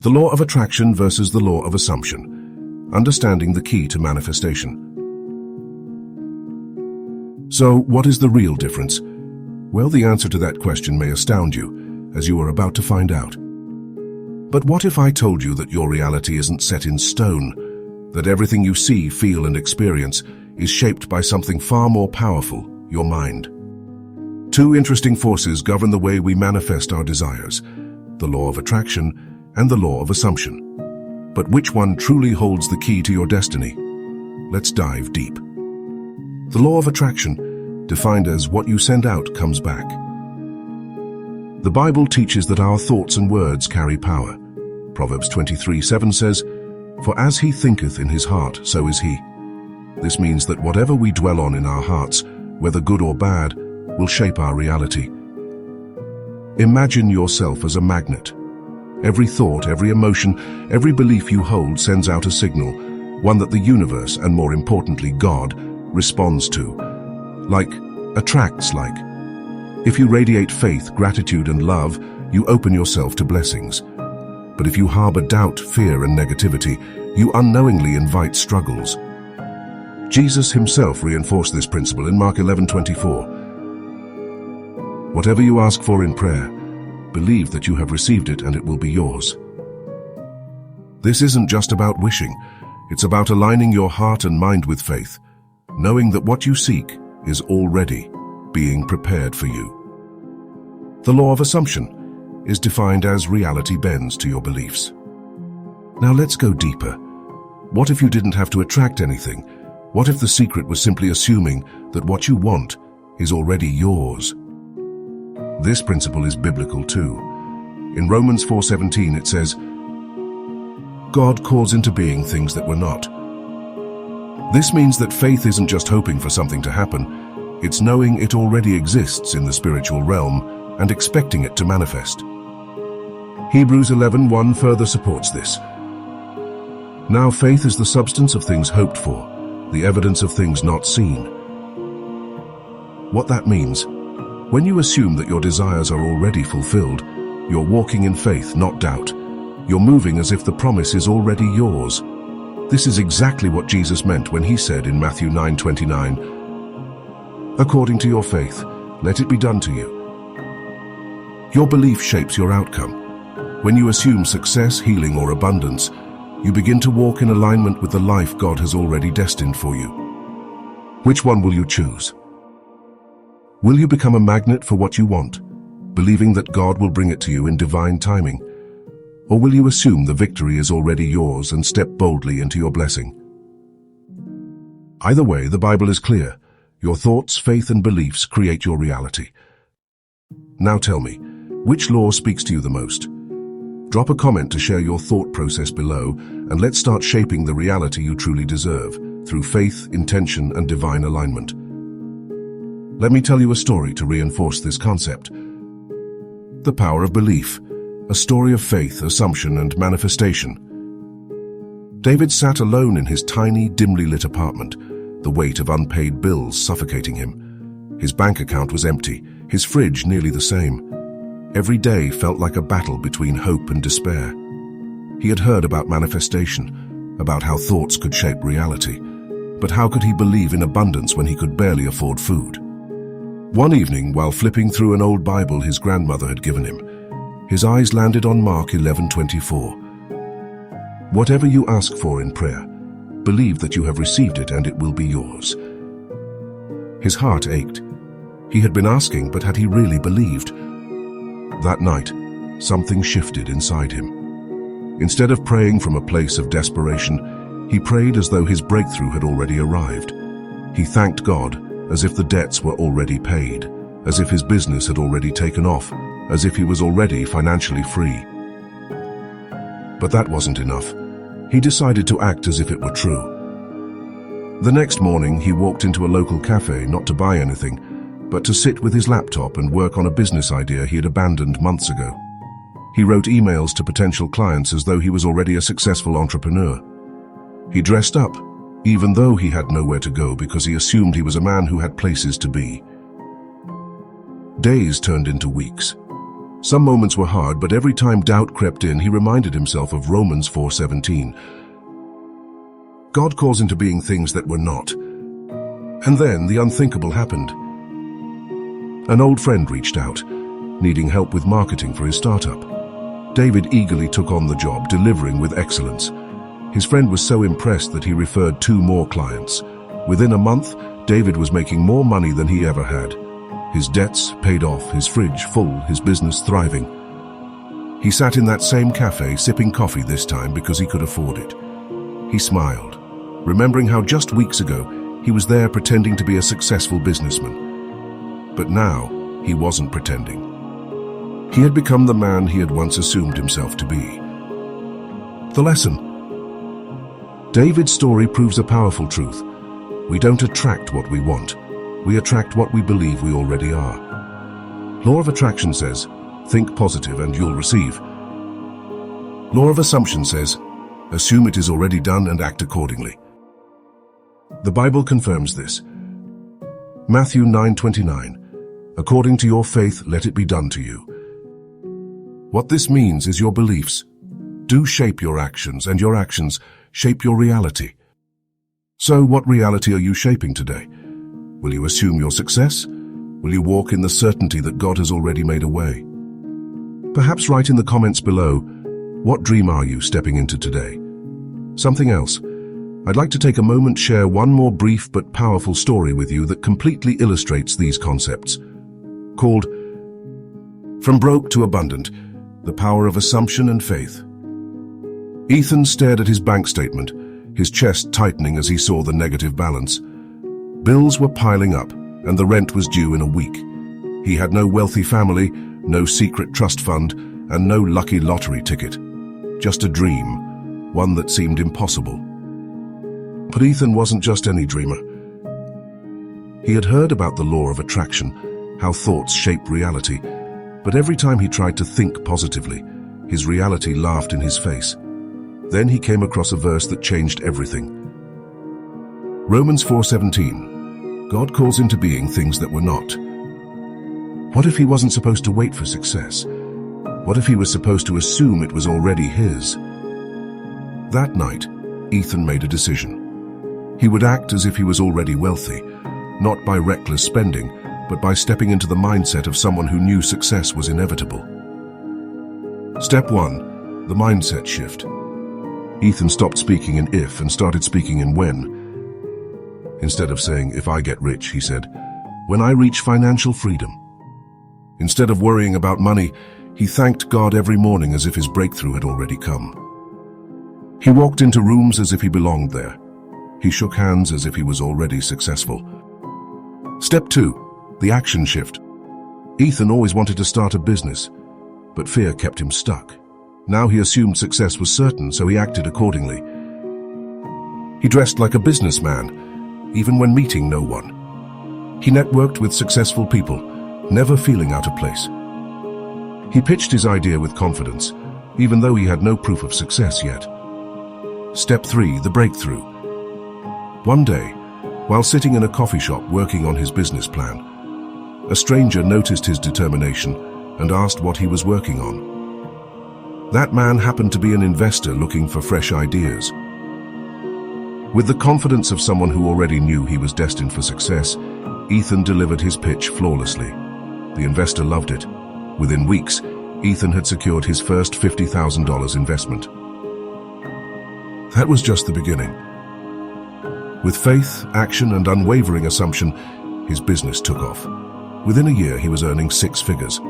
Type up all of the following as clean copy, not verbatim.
The law of attraction versus the law of assumption. Understanding the key to manifestation. So, what is the real difference? Well, the answer to that question may astound you, as you are about to find out. But what if I told you that your reality isn't set in stone, that everything you see, feel, and experience is shaped by something far more powerful, your mind? Two interesting forces govern the way we manifest our desires, the law of attraction and the law of assumption. But which one truly holds the key to your destiny? Let's dive deep. The law of attraction, defined as what you send out comes back. The Bible teaches that our thoughts and words carry power. Proverbs 23:7 says, "For as he thinketh in his heart, so is he." This means that whatever we dwell on in our hearts, whether good or bad, will shape our reality. Imagine yourself as a magnet. Every thought, every emotion, every belief you hold sends out a signal, one that the universe, and more importantly God, responds to. Like attracts like. If you radiate faith, gratitude, and love, you open yourself to blessings. But if you harbor doubt, fear, and negativity, you unknowingly invite struggles. Jesus himself reinforced this principle in Mark 11:24. Whatever you ask for in prayer, believe that you have received it and it will be yours. This isn't just about wishing, it's about aligning your heart and mind with faith, knowing that what you seek is already being prepared for you. The law of assumption is defined as reality bends to your beliefs. Now let's go deeper. What if you didn't have to attract anything? What if the secret was simply assuming that what you want is already yours? This principle is biblical too. In Romans 4:17 it says, God calls into being things that were not. This means that faith isn't just hoping for something to happen, it's knowing it already exists in the spiritual realm and expecting it to manifest. Hebrews 11:1 further supports this. Now faith is the substance of things hoped for, the evidence of things not seen. What that means, when you assume that your desires are already fulfilled, you're walking in faith, not doubt. You're moving as if the promise is already yours. This is exactly what Jesus meant when he said in Matthew 9:29, "According to your faith, let it be done to you." Your belief shapes your outcome. When you assume success, healing, or abundance, you begin to walk in alignment with the life God has already destined for you. Which one will you choose? Will you become a magnet for what you want, believing that God will bring it to you in divine timing? Or will you assume the victory is already yours and step boldly into your blessing? Either way, the Bible is clear. Your thoughts, faith, and beliefs create your reality. Now tell me, which law speaks to you the most? Drop a comment to share your thought process below, and let's start shaping the reality you truly deserve through faith, intention, and divine alignment. Let me tell you a story to reinforce this concept. The power of belief, a story of faith, assumption, and manifestation. David sat alone in his tiny, dimly lit apartment, the weight of unpaid bills suffocating him. His bank account was empty, his fridge nearly the same. Every day felt like a battle between hope and despair. He had heard about manifestation, about how thoughts could shape reality. But how could he believe in abundance when he could barely afford food? One evening, while flipping through an old Bible his grandmother had given him, his eyes landed on Mark 11:24. Whatever you ask for in prayer, believe that you have received it and it will be yours. His heart ached. He had been asking, but had he really believed? That night, something shifted inside him. Instead of praying from a place of desperation, he prayed as though his breakthrough had already arrived. He thanked God as if the debts were already paid, as if his business had already taken off, as if he was already financially free. But that wasn't enough. He decided to act as if it were true. The next morning, he walked into a local cafe not to buy anything, but to sit with his laptop and work on a business idea he had abandoned months ago. He wrote emails to potential clients as though he was already a successful entrepreneur. He dressed up, even though he had nowhere to go because he assumed he was a man who had places to be. Days turned into weeks. Some moments were hard, but every time doubt crept in, he reminded himself of Romans 4:17. God calls into being things that were not. And then the unthinkable happened. An old friend reached out, needing help with marketing for his startup. David eagerly took on the job, delivering with excellence. His friend was so impressed that he referred 2 more clients. Within a month, David was making more money than he ever had. His debts paid off, his fridge full, his business thriving. He sat in that same cafe, sipping coffee this time because he could afford it. He smiled, remembering how just weeks ago he was there pretending to be a successful businessman. But now, he wasn't pretending. He had become the man he had once assumed himself to be. The lesson. David's story proves a powerful truth. We don't attract what we want. We attract what we believe we already are. Law of attraction says, think positive and you'll receive. Law of assumption says, assume it is already done and act accordingly. The Bible confirms this. Matthew 9:29, according to your faith, let it be done to you. What this means is your beliefs do shape your actions, and your actions shape your reality. So what reality are you shaping today? Will you assume your success? Will you walk in the certainty that God has already made a way? Perhaps write in the comments below, what dream are you stepping into today? Something else. I'd like to take a moment to share one more brief but powerful story with you that completely illustrates these concepts. Called From Broke to Abundant, The Power of Assumption and Faith. Ethan stared at his bank statement, his chest tightening as he saw the negative balance. Bills were piling up, and the rent was due in a week. He had no wealthy family, no secret trust fund, and no lucky lottery ticket. Just a dream, one that seemed impossible. But Ethan wasn't just any dreamer. He had heard about the law of attraction, how thoughts shape reality, but every time he tried to think positively, his reality laughed in his face. Then he came across a verse that changed everything. Romans 4:17. God calls into being things that were not. What if he wasn't supposed to wait for success? What if he was supposed to assume it was already his? That night, Ethan made a decision. He would act as if he was already wealthy, not by reckless spending, but by stepping into the mindset of someone who knew success was inevitable. Step 1. The mindset shift. Ethan stopped speaking in if and started speaking in when. Instead of saying, if I get rich, he said, when I reach financial freedom. Instead of worrying about money, he thanked God every morning as if his breakthrough had already come. He walked into rooms as if he belonged there. He shook hands as if he was already successful. Step 2. The action shift. Ethan always wanted to start a business, but fear kept him stuck. Now he assumed success was certain, so he acted accordingly. He dressed like a businessman, even when meeting no one. He networked with successful people, never feeling out of place. He pitched his idea with confidence, even though he had no proof of success yet. Step 3. The breakthrough. One day, while sitting in a coffee shop working on his business plan, a stranger noticed his determination and asked what he was working on. That man happened to be an investor looking for fresh ideas. With the confidence of someone who already knew he was destined for success, Ethan delivered his pitch flawlessly. The investor loved it. Within weeks, Ethan had secured his first $50,000 investment. That was just the beginning. With faith, action, and unwavering assumption, his business took off. Within a year, he was earning 6 figures.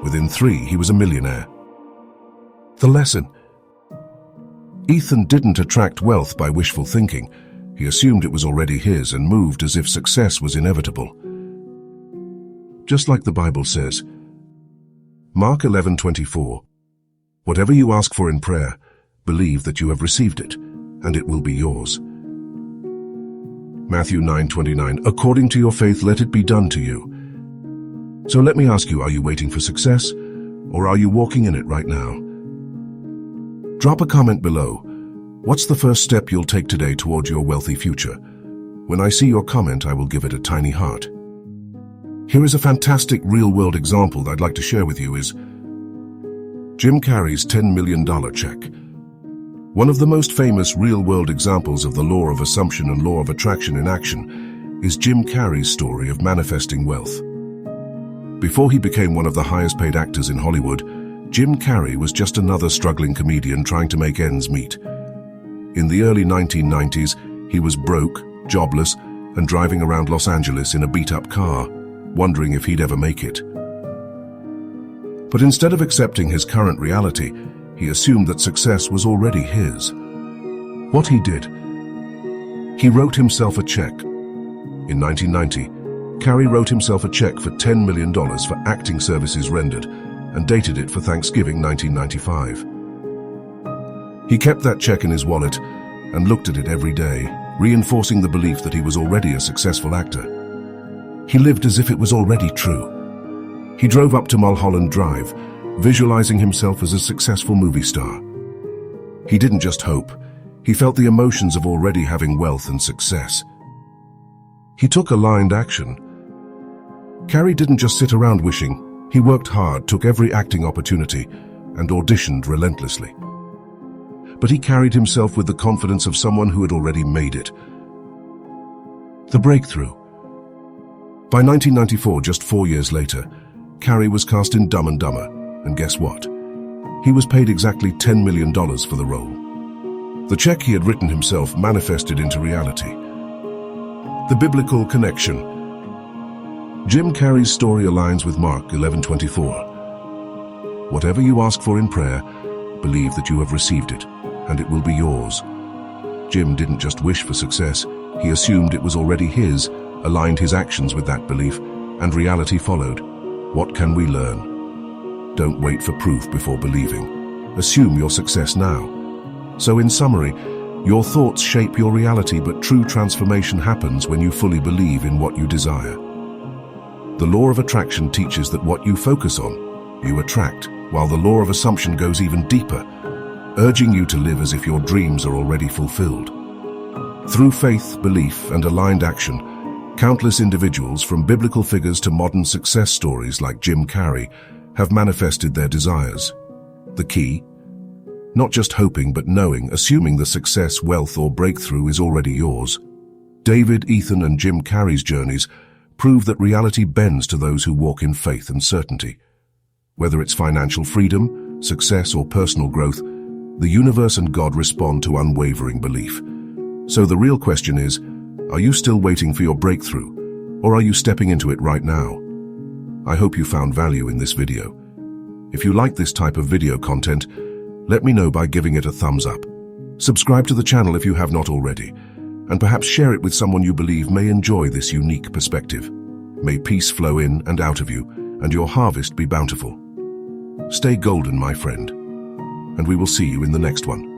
Within 3, he was a millionaire. The lesson. Ethan didn't attract wealth by wishful thinking. He assumed it was already his and moved as if success was inevitable. Just like the Bible says, Mark 11:24, whatever you ask for in prayer, believe that you have received it, and it will be yours. Matthew 9:29, according to your faith, let it be done to you. So let me ask you, are you waiting for success, or are you walking in it right now? Drop a comment below. What's the first step you'll take today towards your wealthy future? When I see your comment, I will give it a tiny heart. Here is a fantastic real-world example that I'd like to share with you is, Jim Carrey's $10 million check. One of the most famous real-world examples of the law of assumption and law of attraction in action is Jim Carrey's story of manifesting wealth. Before he became one of the highest-paid actors in Hollywood, Jim Carrey was just another struggling comedian trying to make ends meet. In the early 1990s, he was broke, jobless, and driving around Los Angeles in a beat-up car, wondering if he'd ever make it. But instead of accepting his current reality, he assumed that success was already his. What he did? He wrote himself a check. In 1990, Carrey wrote himself a check for $10 million for acting services rendered and dated it for Thanksgiving 1995. He kept that check in his wallet and looked at it every day, reinforcing the belief that he was already a successful actor. He lived as if it was already true. He drove up to Mulholland Drive, visualizing himself as a successful movie star. He didn't just hope, he felt the emotions of already having wealth and success. He took aligned action. Carrey didn't just sit around wishing, he worked hard, took every acting opportunity, and auditioned relentlessly. But he carried himself with the confidence of someone who had already made it. The breakthrough. By 1994, just 4 years later, Carrey was cast in Dumb and Dumber, and guess what? He was paid exactly $10 million for the role. The check he had written himself manifested into reality. The biblical connection. Jim Carrey's story aligns with Mark 11:24. Whatever you ask for in prayer, believe that you have received it, and it will be yours. Jim didn't just wish for success, he assumed it was already his, aligned his actions with that belief, and reality followed. What can we learn? Don't wait for proof before believing. Assume your success now. So in summary, your thoughts shape your reality, but true transformation happens when you fully believe in what you desire. The law of attraction teaches that what you focus on, you attract, while the law of assumption goes even deeper, urging you to live as if your dreams are already fulfilled. Through faith, belief, and aligned action, countless individuals, from biblical figures to modern success stories like Jim Carrey, have manifested their desires. The key? Not just hoping, but knowing, assuming the success, wealth, or breakthrough is already yours. David, Ethan, and Jim Carrey's journeys prove that reality bends to those who walk in faith and certainty. Whether it's financial freedom, success, or personal growth, the universe and God respond to unwavering belief. So the real question is, are you still waiting for your breakthrough, or are you stepping into it right now? I hope you found value in this video. If you like this type of video content, let me know by giving it a thumbs up. Subscribe to the channel if you have not already, and perhaps share it with someone you believe may enjoy this unique perspective. May peace flow in and out of you, and your harvest be bountiful. Stay golden, my friend, and we will see you in the next one.